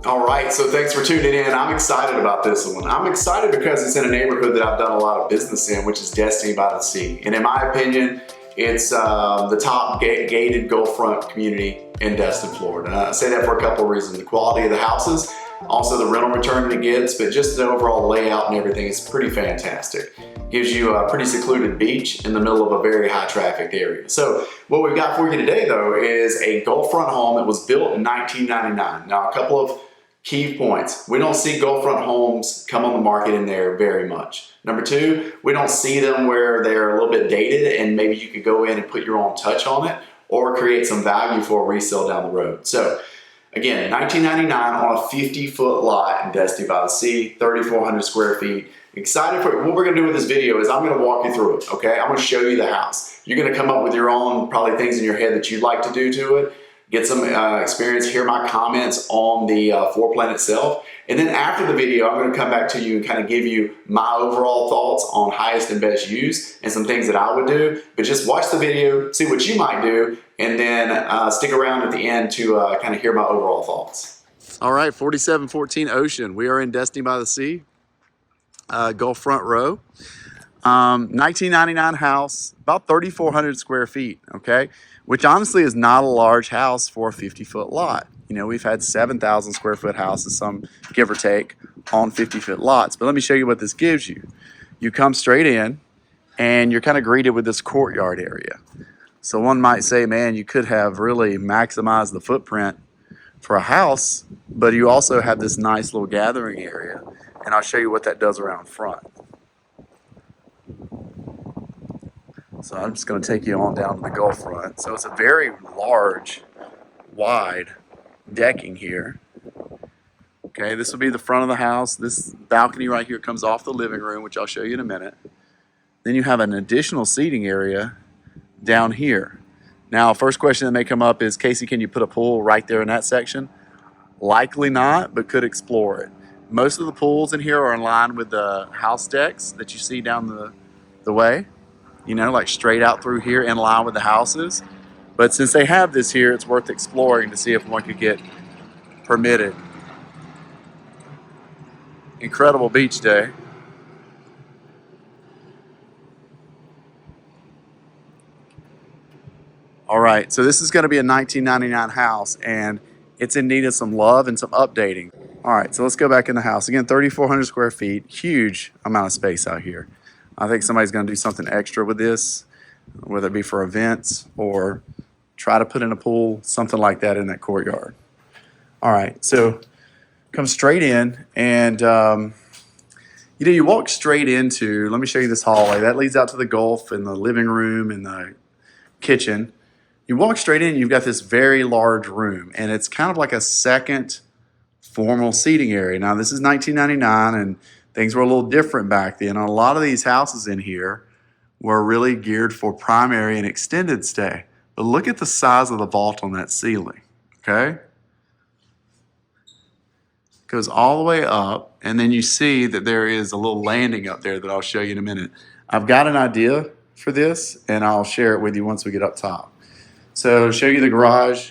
All right, so thanks for tuning in. I'm excited about this one. I'm excited because it's in a neighborhood that I've done a lot of business in, which is Destin by the Sea. And in my opinion, it's the top gated Gulfront community in Destin, Florida. And I say that for a couple of reasons. The quality of the houses, also the rental return it gets, but just the overall layout and everything is pretty fantastic. Gives you a pretty secluded beach in the middle of a very high trafficked area. So what we've got for you today though is a Gulfront home that was built in 1999. Now a couple of key points. We don't see Gulfront homes come on the market in there very much. Number two, we don't see them where they're a little bit dated and maybe you could go in and put your own touch on it or create some value for a resale down the road. So again, 1999 on a 50-foot lot in Destin by the Sea, 3,400 square feet. Excited for what we're gonna do with this video is I'm gonna walk you through it, okay? I'm gonna show you the house. You're gonna come up with your own probably things in your head that you'd like to do to it, get some experience, hear my comments on the floor plan itself. And then after the video, I'm gonna come back to you and kind of give you my overall thoughts on highest and best use and some things that I would do. But just watch the video, see what you might do, and then stick around at the end to kind of hear my overall thoughts. All right, 4714 Ocean. We are in Destin by the Sea, Gulfront Row. 1999 house, about 3,400 square feet, okay? Which honestly is not a large house for a 50-foot lot. You know, we've had 7,000 square foot houses, some give or take, on 50-foot lots. But let me show you what this gives you. You come straight in and you're kind of greeted with this courtyard area. So one might say, man, you could have really maximized the footprint for a house, but you also have this nice little gathering area. And I'll show you what that does around front. So I'm just going to take you on down to the Gulf front. So it's a very large, wide decking here. Okay, this will be the front of the house. This balcony right here comes off the living room, which I'll show you in a minute. Then you have an additional seating area down here. Now, first question that may come up is, Casey, can you put a pool right there in that section? Likely not, but could explore it. Most of the pools in here are in line with the house decks that you see down the way. You know, like straight out through here in line with the houses. But since they have this here, it's worth exploring to see if one could get permitted. Incredible beach day. All right, so this is going to be a 1999 house and it's in need of some love and some updating. All right, so let's go back in the house. Again, 3,400 square feet, huge amount of space out here. I think somebody's going to do something extra with this, whether it be for events or try to put in a pool, something like that in that courtyard. All right, so come straight in and you know, you walk straight into, let me show you this hallway. That leads out to the Gulf and the living room and the kitchen. You walk straight in, you've got this very large room and it's kind of like a second formal seating area. Now this is 1999 and things were a little different back then. A lot of these houses in here were really geared for primary and extended stay. But look at the size of the vault on that ceiling, okay? Goes all the way up, and then you see that there is a little landing up there that I'll show you in a minute. I've got an idea for this, and I'll share it with you once we get up top. So to show you the garage.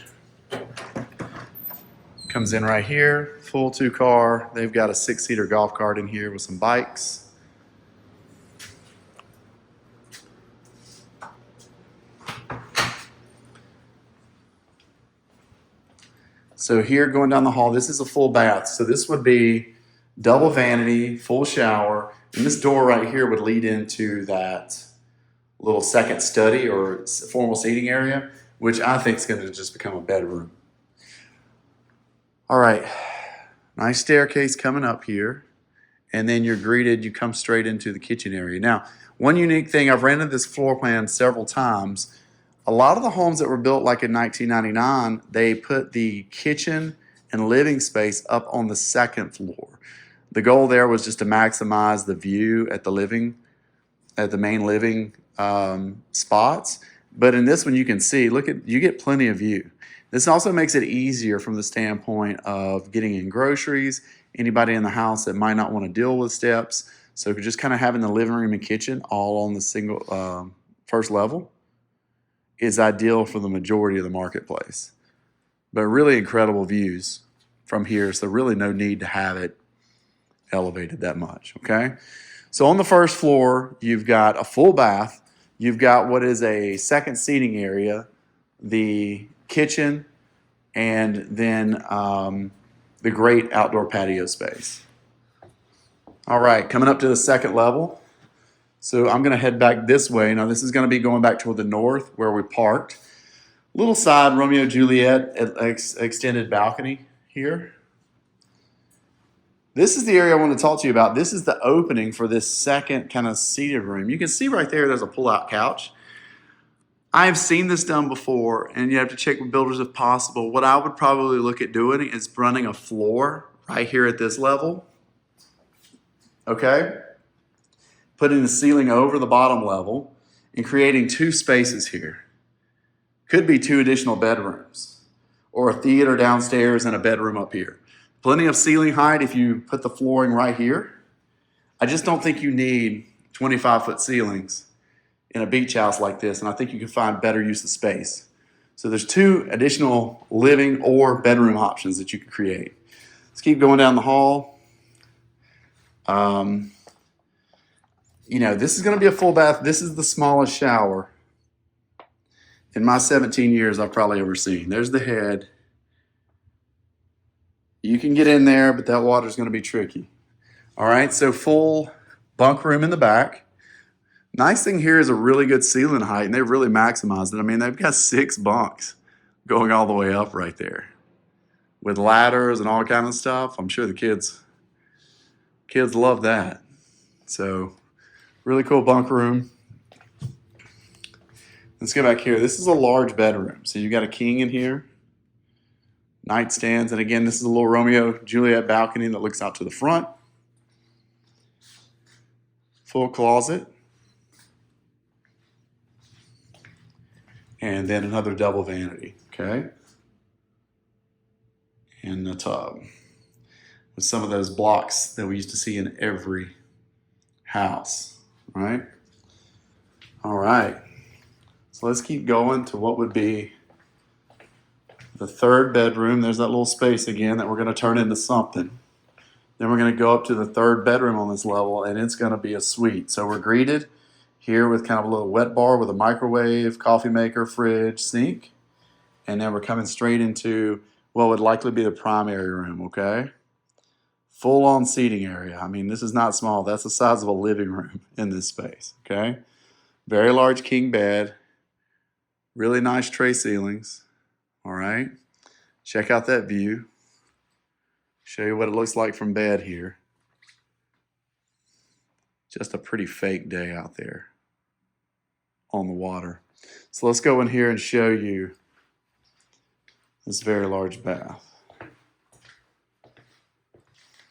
Comes in right here, full 2-car. They've got a 6-seater golf cart in here with some bikes. So here going down the hall, this is a full bath. So this would be double vanity, full shower. And this door right here would lead into that little second study or formal seating area, which I think is going to just become a bedroom. All right, nice staircase coming up here. And then you're greeted, you come straight into the kitchen area. Now, one unique thing, I've rented this floor plan several times. A lot of the homes that were built like in 1999, they put the kitchen and living space up on the second floor. The goal there was just to maximize the view at the main living spots. But in this one, you can see, you get plenty of view. This also makes it easier from the standpoint of getting in groceries, anybody in the house that might not want to deal with steps. So just kind of having the living room and kitchen all on the single first level is ideal for the majority of the marketplace. But really incredible views. from here, so really no need to have it elevated that much, okay? So on the first floor, you've got a full bath. You've got what is a second seating area, the kitchen, and then the great outdoor patio space. All right, coming up to the second level. So I'm gonna head back this way. Now this is gonna be going back toward the north where we parked. Little side Romeo Juliet extended balcony here. This is the area I want to talk to you about. This is the opening for this second kind of seated room. You can see right there's a pull-out couch. I have seen this done before, and you have to check with builders if possible. What I would probably look at doing is running a floor right here at this level. Okay? Putting the ceiling over the bottom level and creating two spaces here. Could be two additional bedrooms or a theater downstairs and a bedroom up here. Plenty of ceiling height if you put the flooring right here. I just don't think you need 25-foot ceilings in a beach house like this, and I think you can find better use of space. So there's two additional living or bedroom options that you can create. Let's keep going down the hall. You know, this is going to be a full bath. This is the smallest shower in my 17 years I've probably ever seen. There's the head. You can get in there, but that water is going to be tricky. All right, so full bunk room in the back. Nice thing here is a really good ceiling height, and they've really maximized it. I mean, they've got 6 bunks going all the way up right there with ladders and all kind of stuff. I'm sure the kids love that. So really cool bunk room. Let's go back here. This is a large bedroom. So you got a king in here. Nightstands, and again, this is a little Romeo Juliet balcony that looks out to the front. Full closet. And then another double vanity, okay? And a tub. With some of those blocks that we used to see in every house, right? All right. So let's keep going to what would be the third bedroom. There's that little space again that we're going to turn into something. Then we're going to go up to the third bedroom on this level, and it's going to be a suite. So we're greeted here with kind of a little wet bar with a microwave, coffee maker, fridge, sink. And then we're coming straight into what would likely be the primary room, okay? Full-on seating area. I mean, this is not small. That's the size of a living room in this space, okay? Very large king bed. Really nice tray ceilings. All right, check out that view. Show you what it looks like from bed here. Just a pretty fake day out there on the water. So let's go in here and show you this very large bath.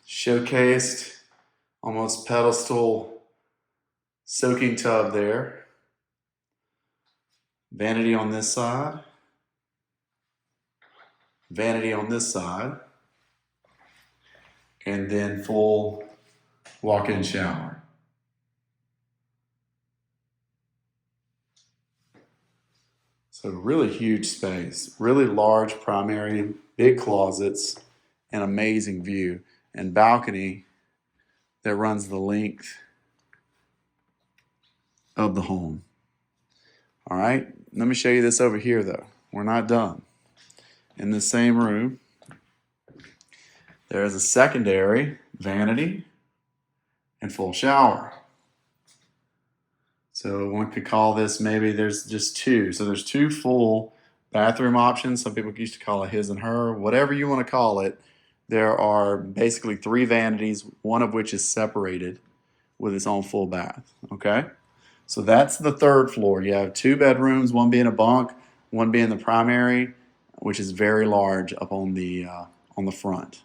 Showcased, almost pedestal soaking tub there. Vanity on this side. Vanity on this side, and then full walk-in shower. So really huge space, really large primary, big closets, an amazing view, and balcony that runs the length of the home. All right, let me show you this over here though. We're not done. In the same room, there is a secondary vanity and full shower. So one could call this, maybe there's just two. So there's two full bathroom options. Some people used to call it his and her, whatever you want to call it. There are basically 3 vanities, one of which is separated with its own full bath, okay? So that's the third floor. You have 2 bedrooms, one being a bunk, one being the primary, which is very large up on the front.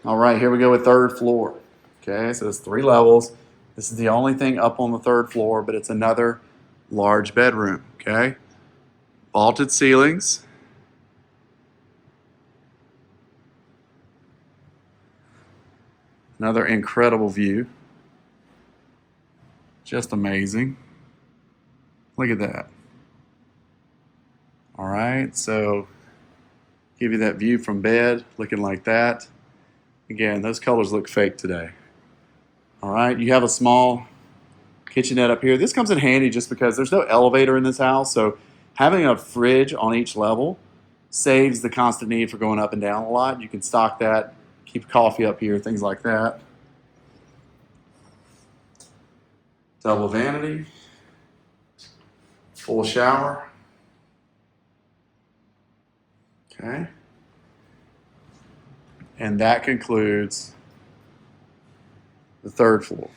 All right, here we go with third floor. Okay, so it's 3 levels. This is the only thing up on the third floor, but it's another large bedroom, okay? Vaulted ceilings. Another incredible view. Just amazing. Look at that. All right, so Give you that view from bed, looking like that. Again, those colors look fake today. All right, you have a small kitchenette up here. This comes in handy just because there's no elevator in this house, so having a fridge on each level saves the constant need for going up and down a lot. You can stock that, keep coffee up here, things like that. Double vanity, full shower. Okay. And that concludes the third floor.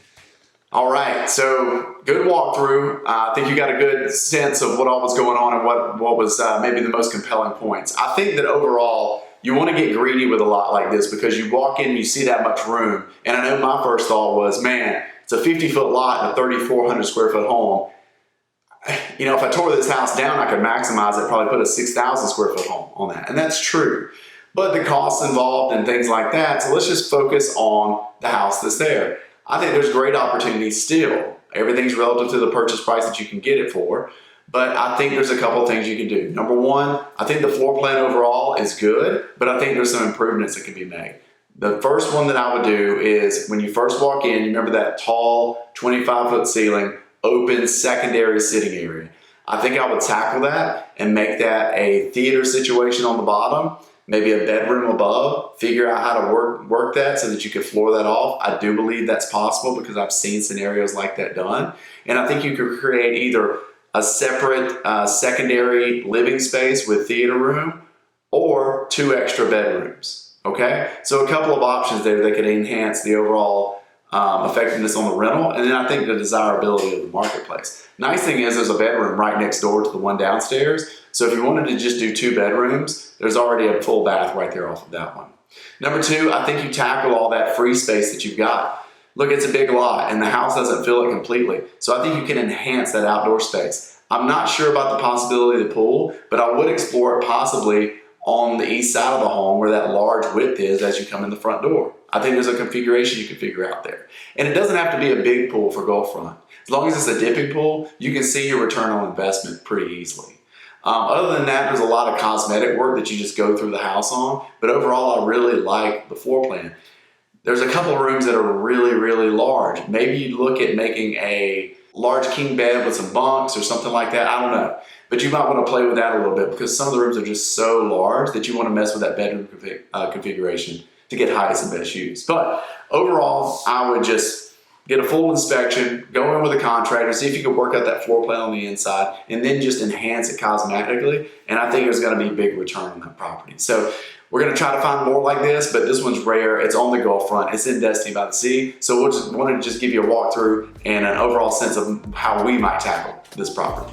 All right, so good walkthrough. I think you got a good sense of what all was going on and what was maybe the most compelling points. I think that overall, you want to get greedy with a lot like this because you walk in and you see that much room. And I know my first thought was, man, it's a 50-foot lot and a 3,400 square foot home. You know, if I tore this house down, I could maximize it, probably put a 6,000 square foot home on that. And that's true. But the costs involved and things like that. So let's just focus on the house that's there. I think there's great opportunities still. Everything's relative to the purchase price that you can get it for. But I think there's a couple of things you can do. Number one, I think the floor plan overall is good, but I think there's some improvements that can be made. The first one that I would do is when you first walk in, you remember that tall 25-foot ceiling, open secondary sitting area. I think I would tackle that and make that a theater situation on the bottom, maybe a bedroom above, figure out how to work that so that you could floor that off. I do believe that's possible because I've seen scenarios like that done. And I think you could create either a separate secondary living space with theater room or 2 extra bedrooms, okay? So a couple of options there that could enhance the overall effectiveness on the rental, and then I think the desirability of the marketplace. Nice thing is there's a bedroom right next door to the one downstairs, so if you wanted to just do 2 bedrooms, there's already a full bath right there off of that one. Number 2, I think you tackle all that free space that you've got. Look, it's a big lot, and the house doesn't fill it completely, so I think you can enhance that outdoor space. I'm not sure about the possibility of the pool, but I would explore it possibly on the east side of the home where that large width is as you come in the front door. I think there's a configuration you can figure out there. And it doesn't have to be a big pool for Gulffront. As long as it's a dipping pool, you can see your return on investment pretty easily. Other than that, there's a lot of cosmetic work that you just go through the house on, but overall I really like the floor plan. There's a couple of rooms that are really, really large. Maybe you look at making a large king bed with some bunks or something like that, I don't know. But you might want to play with that a little bit because some of the rooms are just so large that you want to mess with that bedroom configuration to get highest and best use. But overall, I would just get a full inspection, go in with a contractor, see if you can work out that floor plan on the inside, and then just enhance it cosmetically. And I think there's going to be a big return on that property. So we're going to try to find more like this, but this one's rare. It's on the Gulffront. It's in Destin by the Sea. So we'll just wanted to just give you a walkthrough and an overall sense of how we might tackle this property.